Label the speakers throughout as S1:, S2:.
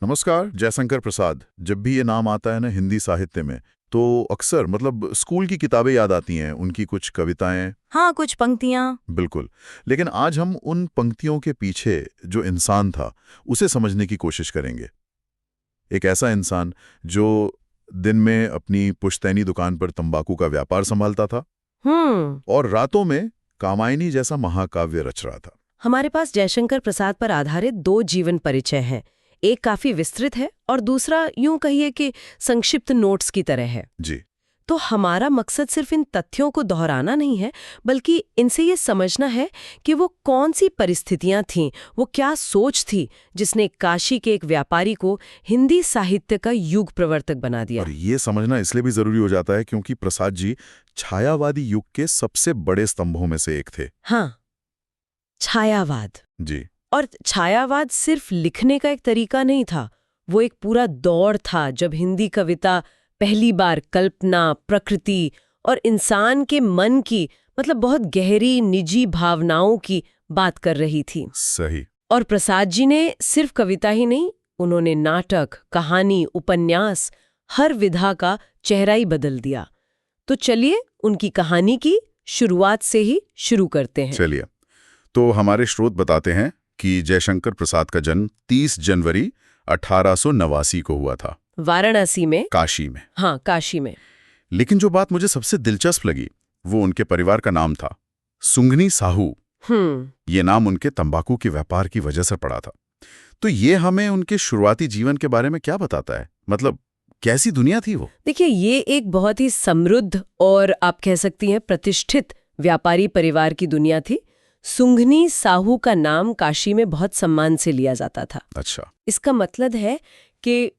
S1: नमस्कार। जयशंकर प्रसाद। जब भी ये नाम आता है ना हिंदी साहित्य में, तो अक्सर स्कूल की किताबें याद आती हैं, उनकी कुछ कविताएं।
S2: हाँ, कुछ पंक्तियां।
S1: बिल्कुल। लेकिन आज हम उन पंक्तियों के पीछे जो इंसान था उसे समझने की कोशिश करेंगे। एक ऐसा इंसान जो दिन में अपनी पुश्तैनी दुकान पर तंबाकू का व्यापार संभालता था
S2: हम्म।
S1: और रातों में कामायनी जैसा महाकाव्य रच रहा था।
S2: हमारे पास जयशंकर प्रसाद पर आधारित दो जीवन परिचय हैं। एक काफी विस्तृत है और दूसरा यूं कहिए कि संक्षिप्त नोट्स की तरह है।
S1: जी।
S2: तो हमारा मकसद सिर्फ इन तथ्यों को दोहराना नहीं है, बल्कि इनसे ये समझना है कि वो कौन सी परिस्थितियां थीं, वो क्या सोच थी जिसने काशी के एक व्यापारी को हिंदी साहित्य का युग प्रवर्तक बना दिया।
S1: और ये समझना इसलिए भी जरूरी हो जाता है क्योंकि प्रसाद जी छायावादी युग के सबसे बड़े स्तंभों में से एक थे।
S2: हाँ, छायावाद।
S1: जी।
S2: और छायावाद सिर्फ लिखने का एक तरीका नहीं था, वो एक पूरा दौर था जब हिंदी कविता पहली बार कल्पना, प्रकृति और इंसान के मन की बहुत गहरी निजी भावनाओं की बात कर रही थी।
S1: सही।
S2: और प्रसाद जी ने सिर्फ कविता ही नहीं, उन्होंने नाटक, कहानी, उपन्यास, हर विधा का चेहरा ही बदल दिया। तो चलिए उनकी कहानी की शुरुआत से ही शुरू करते हैं।
S1: चलिए, तो हमारे स्रोत बताते हैं कि जयशंकर प्रसाद का जन्म 30 जनवरी 1889 को हुआ था,
S2: वाराणसी में।
S1: काशी में।
S2: हाँ, काशी में।
S1: लेकिन जो बात मुझे सबसे दिलचस्प लगी वो उनके परिवार का नाम था सुंगनी साहू। ये नाम उनके तंबाकू के व्यापार की वजह से पड़ा था। तो ये हमें उनके शुरुआती जीवन के बारे में क्या बताता है? कैसी दुनिया थी वो?
S2: देखिए, ये एक बहुत ही समृद्ध और आप कह सकती हैं प्रतिष्ठित व्यापारी परिवार की दुनिया थी। सुंघनी साहू का नाम काशी में बहुत सम्मान से लिया जाता था।
S1: अच्छा।
S2: इसका मतलब है कि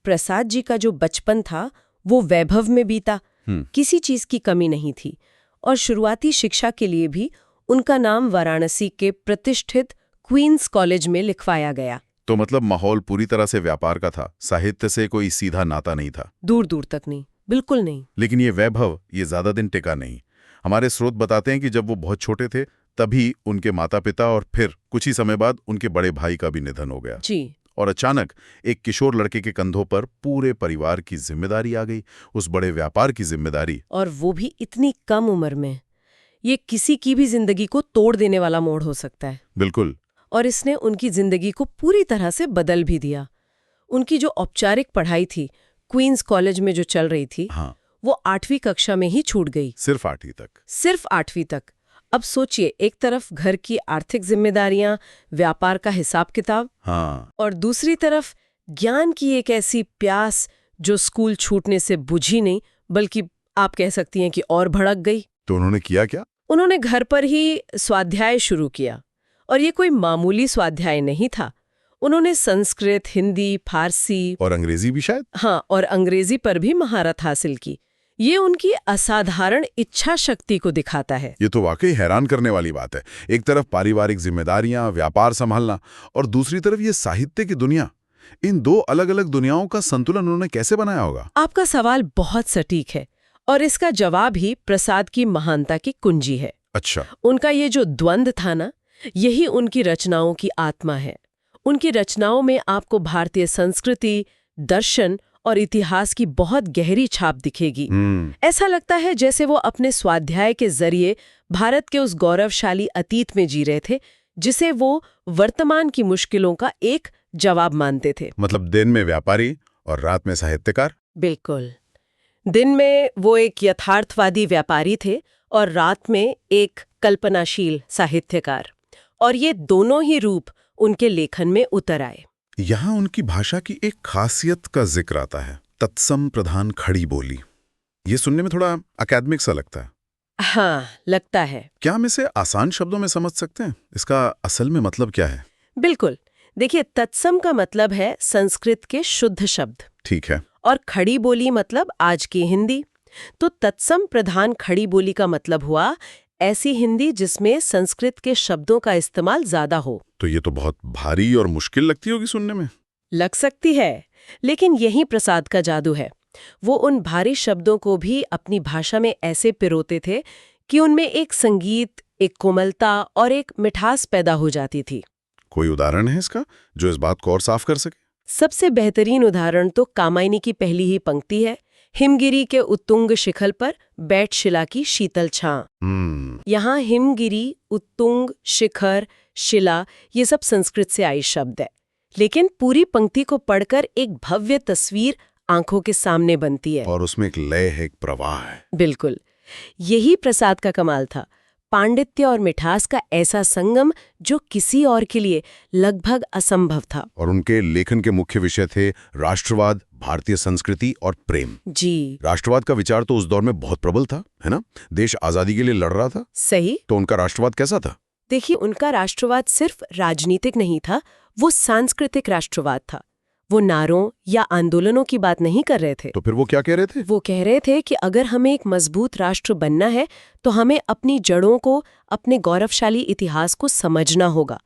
S2: प्रसाद जी का जो बचपन था वो वैभव में बीता, किसी चीज की कमी नहीं थी। और शुरुआती शिक्षा के लिए भी उनका नाम वाराणसी के प्रतिष्ठित क्वींस कॉलेज में लिखवाया गया।
S1: तो माहौल पूरी तरह से व्यापार का था, साहित्य से कोई सीधा नाता नहीं था।
S2: दूर दूर तक नहीं, बिल्कुल नहीं।
S1: लेकिन ये वैभव ये ज्यादा दिन टिका नहीं। हमारे स्रोत बताते हैं कि जब वो बहुत छोटे थे तभी उनके माता पिता और फिर कुछ ही समय बाद उनके बड़े भाई का भी निधन हो गया।
S2: जी।
S1: और अचानक एक किशोर लड़के के कंधों पर पूरे परिवार की जिम्मेदारी आ गई, उस बड़े व्यापार की जिम्मेदारी।
S2: और वो भी इतनी कम उम्र में। ये किसी की भी जिंदगी को तोड़ देने वाला मोड़ हो सकता है।
S1: बिल्कुल।
S2: और इसने उनकी जिंदगी को पूरी तरह से बदल भी दिया। उनकी जो औपचारिक पढ़ाई थी क्वींस कॉलेज में जो चल रही थी,
S1: हाँ।
S2: वो 8वीं कक्षा में ही छूट गई।
S1: सिर्फ 8वीं तक?
S2: सिर्फ 8वीं तक। अब सोचिए, एक तरफ घर की आर्थिक जिम्मेदारियां, व्यापार का हिसाब किताब,
S1: हाँ।
S2: और दूसरी तरफ ज्ञान की एक ऐसी प्यास जो स्कूल छूटने से बुझी नहीं, बल्कि आप कह सकती हैं कि और भड़क गई।
S1: तो उन्होंने किया क्या?
S2: उन्होंने घर पर ही स्वाध्याय शुरू किया। और ये कोई मामूली स्वाध्याय नहीं था। उन्होंने संस्कृत, हिंदी, फारसी
S1: और अंग्रेजी भी शायद।
S2: हाँ, और अंग्रेजी पर भी महारत हासिल की। ये उनकी असाधारण इच्छा शक्ति को दिखाता है।
S1: ये तो वाकई हैरान करने वाली बात है। एक तरफ पारिवारिक जिम्मेदारियां, व्यापार संभालना, और दूसरी तरफ ये साहित्य की दुनिया। इन दो अलग अलग दुनियाओं का संतुलन उन्होंने कैसे बनाया होगा?
S2: आपका सवाल बहुत सटीक है और इसका जवाब ही प्रसाद की महानता की कुंजी है।
S1: अच्छा।
S2: उनका ये जो द्वंद्व था ना, यही उनकी रचनाओं की आत्मा है। उनकी रचनाओं में आपको भारतीय संस्कृति, दर्शन और इतिहास की बहुत गहरी छाप दिखेगी। ऐसा लगता है जैसे वो अपने स्वाध्याय के जरिए भारत के उस गौरवशाली अतीत में जी रहे थे, जिसे वो वर्तमान की मुश्किलों का एक जवाब मानते थे।
S1: दिन में व्यापारी और रात में साहित्यकार।
S2: बिल्कुल। दिन में वो एक यथार्थवादी व्यापारी थे और रात में एक कल्पनाशील साहित्यकार। और ये दोनों ही रूप उनके लेखन में उतर आए।
S1: यहाँ उनकी भाषा की एक खासियत का जिक्र आता है, तत्सम प्रधान खड़ी बोली। ये सुनने में थोड़ा अकादमिक सा लगता है।
S2: हाँ, लगता है।
S1: क्या हम इसे आसान शब्दों में समझ सकते हैं? इसका असल में मतलब क्या है?
S2: बिल्कुल। देखिए, तत्सम का मतलब है संस्कृत के शुद्ध शब्द।
S1: ठीक है।
S2: और खड़ी बोली मतलब आज की हिंदी। तो तत्सम प्रधान खड़ी बोली का मतलब हुआ ऐसी हिंदी जिसमें संस्कृत के शब्दों का इस्तेमाल ज्यादा हो।
S1: तो ये तो बहुत भारी और मुश्किल लगती होगी सुनने में।
S2: लग सकती है, लेकिन यही प्रसाद का जादू है। वो उन भारी शब्दों को भी अपनी भाषा में ऐसे पिरोते थे कि उनमें एक संगीत, एक कोमलता और एक मिठास पैदा हो जाती थी।
S1: कोई उदाहरण है इसका जो इस बात को और साफ कर सके?
S2: सबसे बेहतरीन उदाहरण तो कामायनी की पहली ही पंक्ति है, हिमगिरी के उत्तुंग शिखर पर बैठ शिला की शीतल छां। यहाँ हिमगिरी, उत्तुंग, शिखर, शिला ये सब संस्कृत से आई शब्द है, लेकिन पूरी पंक्ति को पढ़कर एक भव्य तस्वीर आंखों के सामने बनती है।
S1: और उसमें एक लय है, एक प्रवाह है।
S2: बिल्कुल, यही प्रसाद का कमाल था, पांडित्य और मिठास का ऐसा संगम जो किसी और के लिए लगभग असंभव था।
S1: और उनके लेखन के मुख्य विषय थे राष्ट्रवाद, भारतीय संस्कृति और प्रेम।
S2: जी,
S1: राष्ट्रवाद का विचार तो उस दौर में बहुत प्रबल था, है ना? देश आजादी के लिए लड़ रहा था।
S2: सही।
S1: तो उनका राष्ट्रवाद कैसा था?
S2: देखिए, उनका राष्ट्रवाद सिर्फ राजनीतिक नहीं था, वो सांस्कृतिक राष्ट्रवाद था। वो नारों या आंदोलनों की बात नहीं कर रहे थे।
S1: तो फिर वो क्या कह रहे थे?
S2: वो कह रहे थे कि अगर हमें एक मजबूत राष्ट्र बनना है तो हमें अपनी जड़ों को, अपने गौरवशाली इतिहास को समझना होगा।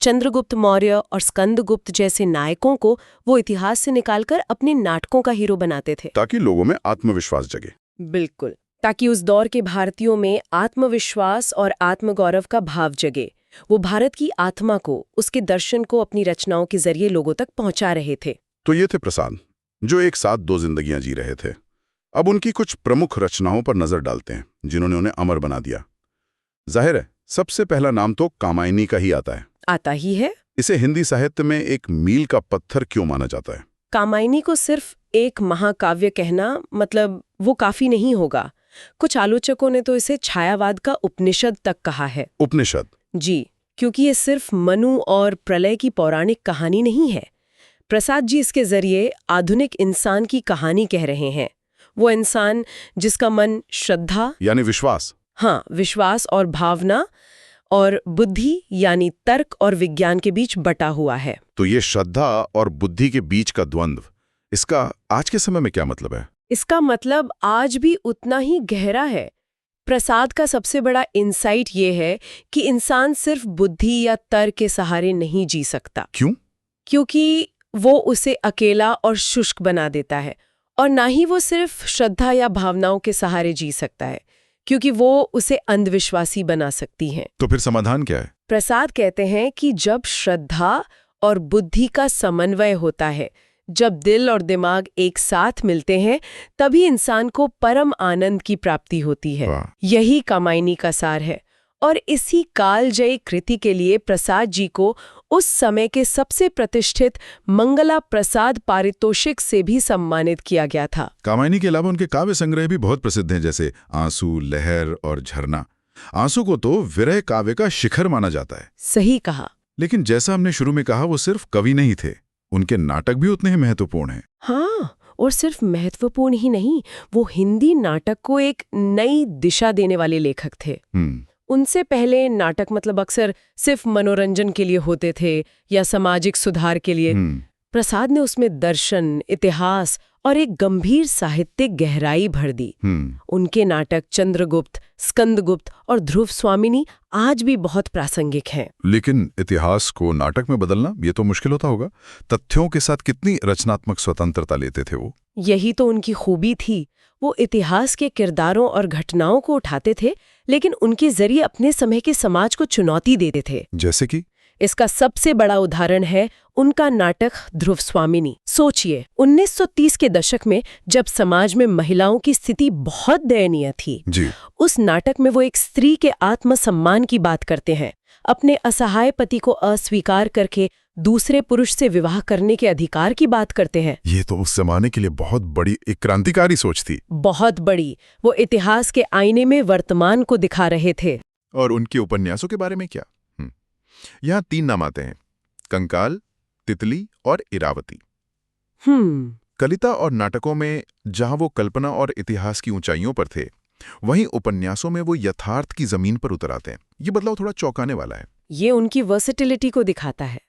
S2: चंद्रगुप्त मौर्य और स्कंदगुप्त जैसे नायकों को वो इतिहास से निकालकर अपने नाटकों का हीरो बनाते थे,
S1: ताकि लोगों में आत्मविश्वास जगे।
S2: बिल्कुल, ताकि उस दौर के भारतीयों में आत्मविश्वास और आत्मगौरव का भाव जगे। वो भारत की आत्मा को, उसके दर्शन को अपनी रचनाओं के जरिए लोगों तक पहुंचा रहे थे।
S1: तो ये थे प्रसाद, जो एक साथ दो जिंदगियां जी रहे थे। अब उनकी कुछ प्रमुख रचनाओं पर नजर डालते हैं जिन्होंने उन्हें अमर बना दिया। जाहिर है, सबसे पहला नाम तो कामायनी का ही आता
S2: ही है।
S1: इसे हिंदी साहित्य में एक मील का पत्थर क्यों माना जाता है?
S2: कामायनी को सिर्फ एक महाकाव्य कहना मतलब वो काफी नहीं होगा। कुछ आलोचकों ने तो इसे छायावाद का उपनिषद तक कहा है।
S1: उपनिषद?
S2: जी, क्योंकि ये सिर्फ मनु और प्रलय की पौराणिक कहानी नहीं है। प्रसाद जी इसके जरिए आधुनिक इंसान की कहानी कह रहे हैं। वो इंसान जिसका मन श्रद्धा
S1: यानी विश्वास,
S2: हाँ, विश्वास और भावना और बुद्धि यानी तर्क और विज्ञान के बीच बटा हुआ है।
S1: तो ये श्रद्धा और बुद्धि के बीच का द्वंद्व, इसका आज के समय में क्या मतलब है?
S2: इसका मतलब आज भी उतना ही गहरा है। प्रसाद का सबसे बड़ा इंसाइट ये है कि इंसान सिर्फ बुद्धि या तर्क के सहारे नहीं जी सकता।
S1: क्यों?
S2: क्योंकि वो उसे अकेला और शुष्क बना देता है, और ना ही वो सिर्फ श्रद्धा या भावनाओं के सहारे जी सकता है, क्योंकि वो उसे अंधविश्वासी बना सकती हैं।
S1: तो फिर समाधान क्या है?
S2: प्रसाद कहते हैं कि जब श्रद्धा और बुद्धि का समन्वय होता है, जब दिल और दिमाग एक साथ मिलते हैं, तभी इंसान को परम आनंद की प्राप्ति होती है। यही कामायनी का सार है। और इसी कालजयी कृति के लिए प्रसाद जी को उस समय के सबसे प्रतिष्ठित मंगला प्रसाद पारितोषिक से भी सम्मानित किया गया था।
S1: कामायनी के अलावा उनके काव्य संग्रह भी बहुत प्रसिद्ध हैं, जैसे आंसू, लहर और झरना। आंसू को तो विरह काव्य का शिखर माना जाता है।
S2: सही कहा।
S1: लेकिन जैसा हमने शुरू में कहा, वो सिर्फ कवि नहीं थे, उनके नाटक भी उतने ही महत्वपूर्ण हैं।
S2: हाँ, और सिर्फ महत्वपूर्ण ही नहीं, वो हिंदी नाटक को एक नई दिशा देने वाले लेखक थे। उनसे पहले नाटक मतलब अक्सर सिर्फ मनोरंजन के लिए होते थे या सामाजिक सुधार के लिए। प्रसाद ने उसमें दर्शन, इतिहास और एक गंभीर साहित्यिक गहराई भर दी। उनके नाटक चंद्रगुप्त, स्कंदगुप्त और ध्रुव स्वामिनी आज भी बहुत प्रासंगिक हैं।
S1: लेकिन इतिहास को नाटक में बदलना ये तो मुश्किल होता होगा। तथ्यों के साथ कितनी रचनात्मक स्वतंत्रता लेते थे वो।
S2: यही तो उनकी खूबी थी। वो इतिहास के किरदारों और घटनाओं को उठाते थे, लेकिन उनके जरिए अपने समय के समाज को चुनौती देते थे।
S1: जैसे कि?
S2: इसका सबसे बड़ा उदाहरण है उनका नाटक ध्रुव स्वामिनी। सोचिए, 1930 के दशक में जब समाज में महिलाओं की स्थिति बहुत दयनीय थी
S1: जी।
S2: उस नाटक में वो एक स्त्री के आत्मसम्मान की बात करते हैं, अपने असहाय पति को अस्वीकार करके दूसरे पुरुष से विवाह करने के अधिकार की बात करते हैं।
S1: ये तो उस जमाने के लिए बहुत बड़ी एक क्रांतिकारी सोच थी।
S2: बहुत बड़ी। वो इतिहास के आईने में वर्तमान को दिखा रहे थे।
S1: और उनके उपन्यासों के बारे में क्या? यहाँ 3 नाम आते हैं, कंकाल, तितली और इरावती। कलिता और नाटकों में जहां वो कल्पना और इतिहास की ऊंचाइयों पर थे, वहीं उपन्यासों में वो यथार्थ की जमीन पर उतर आते हैं। ये बदलाव थोड़ा चौंकाने वाला है।
S2: ये उनकी वर्सेटिलिटी को दिखाता है।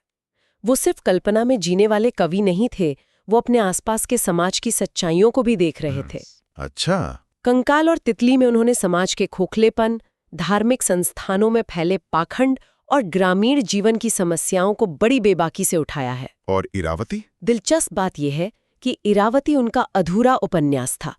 S2: वो सिर्फ कल्पना में जीने वाले कवि नहीं थे, वो अपने आसपास के समाज की सच्चाइयों को भी देख रहे थे।
S1: अच्छा।
S2: कंकाल और तितली में उन्होंने समाज के खोखलेपन, धार्मिक संस्थानों में फैले पाखंड और ग्रामीण जीवन की समस्याओं को बड़ी बेबाकी से उठाया है।
S1: और इरावती?
S2: दिलचस्प बात यह है कि इरावती उनका अधूरा उपन्यास था,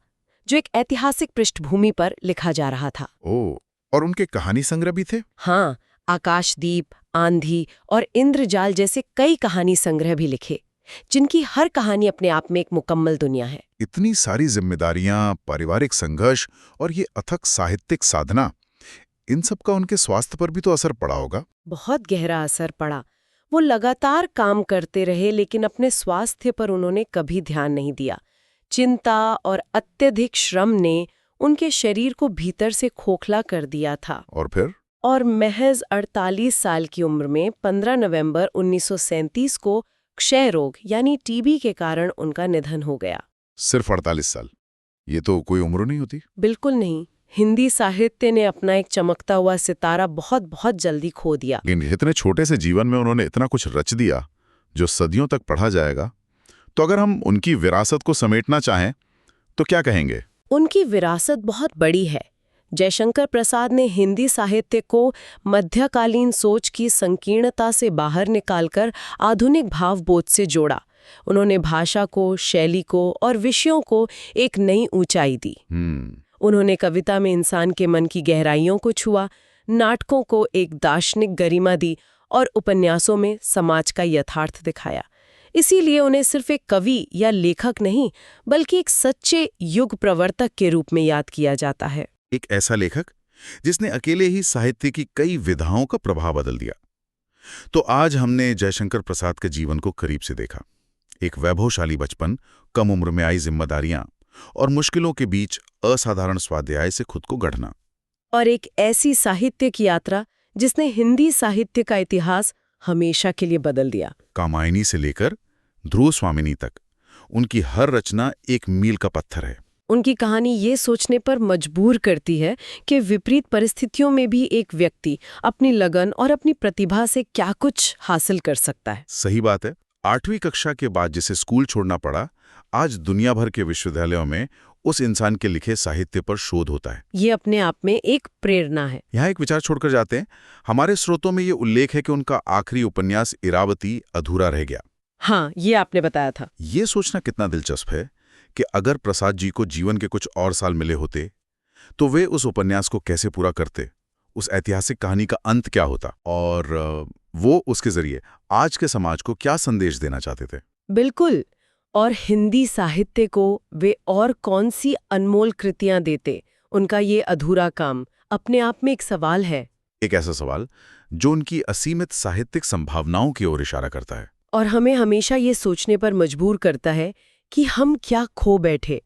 S2: जो एक ऐतिहासिक पृष्ठभूमि पर लिखा जा रहा था।
S1: ओह, और उनके कहानी संग्रह भी थे?
S2: हाँ, आकाशदीप, आंधी और इंद्रजाल जैसे कई कहानी संग्रह भी लिखे। जिनकी हर कहानी अपने आप में एक मुकम्मल दुनिया है।
S1: इतनी सारी जिम्मेदारियां, पारिवारिक संघर्ष और ये अथक साहित्यिक साधना, इन सब का उनके स्वास्थ्य पर भी तो असर पड़ा होगा।
S2: बहुत गहरा असर पड़ा। वो लगातार काम करते रहे, लेकिन अपने स्वास्थ्य पर उन्होंने कभी ध्यान नहीं दिया। चिंता और अत्यधिक श्रम ने उनके शरीर को भीतर से खोखला कर दिया था।
S1: और फिर
S2: और महज 48 साल की उम्र में 15 नवंबर 1937 को क्षय रोग यानी टीबी के कारण उनका निधन हो गया।
S1: सिर्फ 48 साल, ये तो कोई उम्र नहीं होती।
S2: बिल्कुल नहीं। हिंदी साहित्य ने अपना एक चमकता हुआ सितारा बहुत बहुत जल्दी खो दिया।
S1: लेकिन इतने छोटे से जीवन में उन्होंने इतना कुछ रच दिया जो सदियों तक पढ़ा जाएगा। तो अगर हम उनकी विरासत को समेटना चाहें तो क्या कहेंगे?
S2: उनकी विरासत बहुत बड़ी है। जयशंकर प्रसाद ने हिंदी साहित्य को मध्यकालीन सोच की संकीर्णता से बाहर निकालकर आधुनिक भावबोध से जोड़ा। उन्होंने भाषा को, शैली को और विषयों को एक नई ऊंचाई दी। उन्होंने कविता में इंसान के मन की गहराइयों को छुआ, नाटकों को एक दार्शनिक गरिमा दी और उपन्यासों में समाज का यथार्थ दिखाया। इसीलिए उन्हें सिर्फ एक कवि या लेखक नहीं, बल्कि एक सच्चे युग प्रवर्तक के रूप में याद किया जाता है।
S1: एक ऐसा लेखक जिसने अकेले ही साहित्य की कई विधाओं का प्रभाव बदल दिया। तो आज हमने जयशंकर प्रसाद के जीवन को करीब से देखा। एक वैभवशाली बचपन, कम उम्र में आई जिम्मेदारियां और मुश्किलों के बीच असाधारण स्वाध्याय से खुद को गढ़ना।
S2: और एक ऐसी साहित्य की यात्रा जिसने हिंदी साहित्य का इतिहास हमेशा के लिए बदल दिया।
S1: कामायनी से लेकर ध्रुव स्वामिनी तक उनकी हर रचना एक मील का पत्थर है।
S2: उनकी कहानी ये सोचने पर मजबूर करती है कि विपरीत परिस्थितियों में भी एक व्यक्ति अपनी लगन और अपनी प्रतिभा से क्या कुछ हासिल कर सकता है।
S1: सही बात है। 8वीं कक्षा के बाद जिसे स्कूल छोड़ना पड़ा, आज दुनिया भर के विश्वविद्यालयों में उस इंसान के लिखे साहित्य पर शोध होता है।
S2: ये अपने आप में एक प्रेरणा है।
S1: यहाँ एक विचार छोड़कर जाते हैं। हमारे स्रोतों में ये उल्लेख है कि उनका आखिरी उपन्यास इरावती अधूरा रह गया।
S2: हाँ, ये आपने बताया था।
S1: ये सोचना कितना दिलचस्प है कि अगर प्रसाद जी को जीवन के कुछ और साल मिले होते तो वे उस उपन्यास को कैसे पूरा करते, उस ऐतिहासिक कहानी का अंत क्या होता और वो उसके जरिए आज के समाज को क्या संदेश देना चाहते थे।
S2: बिल्कुल। और हिंदी साहित्य को वे और कौन सी अनमोल कृतियां देते। उनका ये अधूरा काम अपने आप में एक सवाल है।
S1: एक ऐसा सवाल जो उनकी असीमित साहित्यिक संभावनाओं की ओर इशारा करता है
S2: और हमें हमेशा ये सोचने पर मजबूर करता है कि हम क्या खो बैठे।